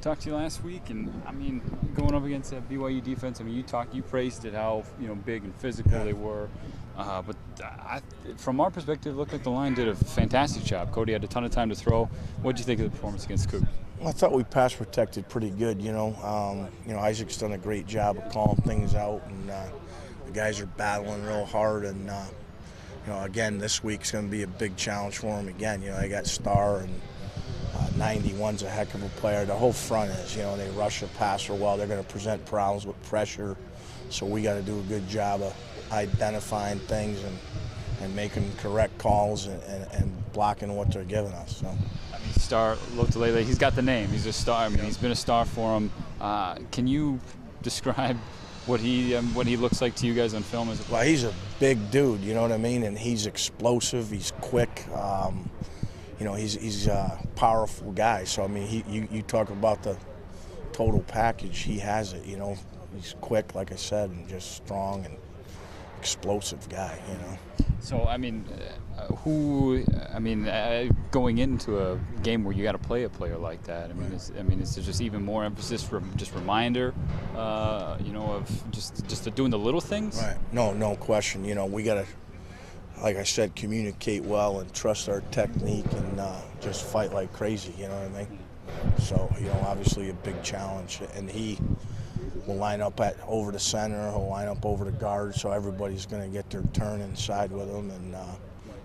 talked to you last week, and I mean, going up against that BYU defense, I mean, you praised it how big and physical they were, but from our perspective, it looked like the line did a fantastic job. Cody had a ton of time to throw. What did you think of the performance against Coug? Well, I thought we pass protected pretty good. Isaac's done a great job of calling things out, and the guys are battling real hard. And again, this week's going to be a big challenge for him. Again, I got Starr and 91's a heck of a player. The whole front is, they rush the passer well. They're going to present problems with pressure, so we got to do a good job of identifying things and making correct calls and blocking what they're giving us. So. I mean, Starr looked lately. He's got the name. He's a star. I mean, he's been a star for him. Can you describe what he looks like to you guys on film? Well, he's a big dude. You know what I mean? And he's explosive. He's quick. He's a powerful guy. So I mean, you talk about the total package. He has it. He's quick, like I said, and just strong and explosive guy. So I mean, going into a game where you got to play a player like that, is there just even more emphasis from just reminder, of just doing the little things? Right. No question. We got to, like I said, communicate well and trust our technique and just fight like crazy. You know what I mean? So obviously a big challenge, and he will line up over the center. He'll line up over the guard, so everybody's going to get their turn inside with him, and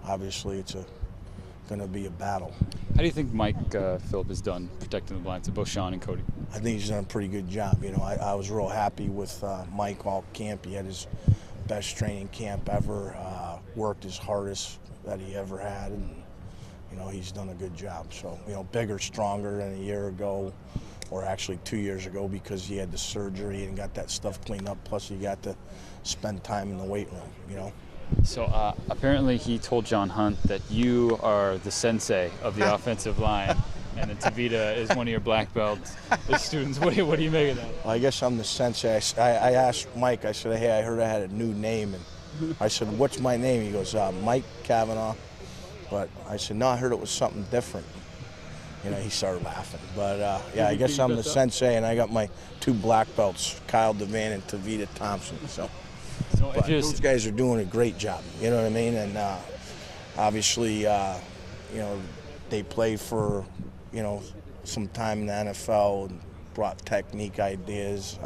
obviously it's going to be a battle. How do you think Mike Phillip has done protecting the blinds of both Sean and Cody? I think he's done a pretty good job. I was real happy with Mike all camp. He had his best training camp ever, worked his hardest that he ever had, and he's done a good job. So bigger, stronger than a year ago, or actually 2 years ago, because he had the surgery and got that stuff cleaned up, plus he got to spend time in the weight room. So apparently he told John Hunt that you are the sensei of the offensive line, and that Tavita is one of your black belt students. What do you make of that? Well, I guess I'm the sensei. I asked Mike, I said, hey, I heard I had a new name, and I said, what's my name? He goes, Mike Cavanaugh. But I said, no, I heard it was something different. He started laughing. But, I guess I'm the sensei, and I got my two black belts, Kyle Devan and Tavita Thompson. So those guys are doing a great job, you know what I mean? And obviously, they play for, some time in the NFL and brought technique ideas,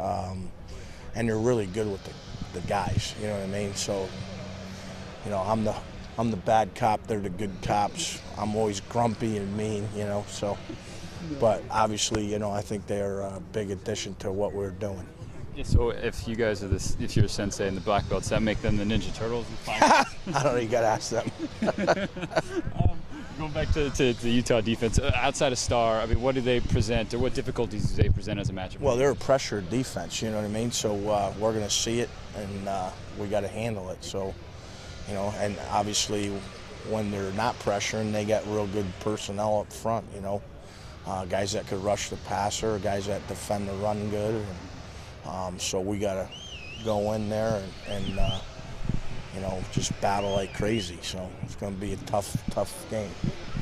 and they're really good with the guys, you know what I mean? So, I'm the bad cop, they're the good cops. I'm always grumpy and mean, so. But obviously, I think they're a big addition to what we're doing. Yeah, so if you guys are if you're sensei and the black belts, does that make them the Ninja Turtles? I don't know, you got to ask them. Going back to the Utah defense, outside of Starr, what do they present, or what difficulties do they present as a matchup? Well, they're a pressure defense, you know what I mean? So we're going to see it, and we got to handle it. So, and obviously when they're not pressuring, they got real good personnel up front, guys that could rush the passer, guys that defend the run good. And, so we got to go in there and just battle like crazy. So it's going to be a tough game.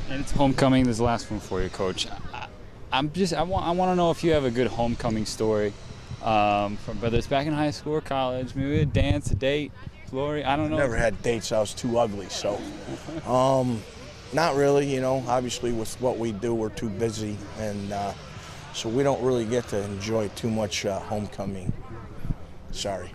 And it's homecoming. This is the last one for you, Coach. I want to know if you have a good homecoming story, from whether it's back in high school or college, maybe a dance, a date, glory. I don't know. Never had dates. I was too ugly. So, not really. Obviously with what we do, we're too busy, and so we don't really get to enjoy too much homecoming. Sorry.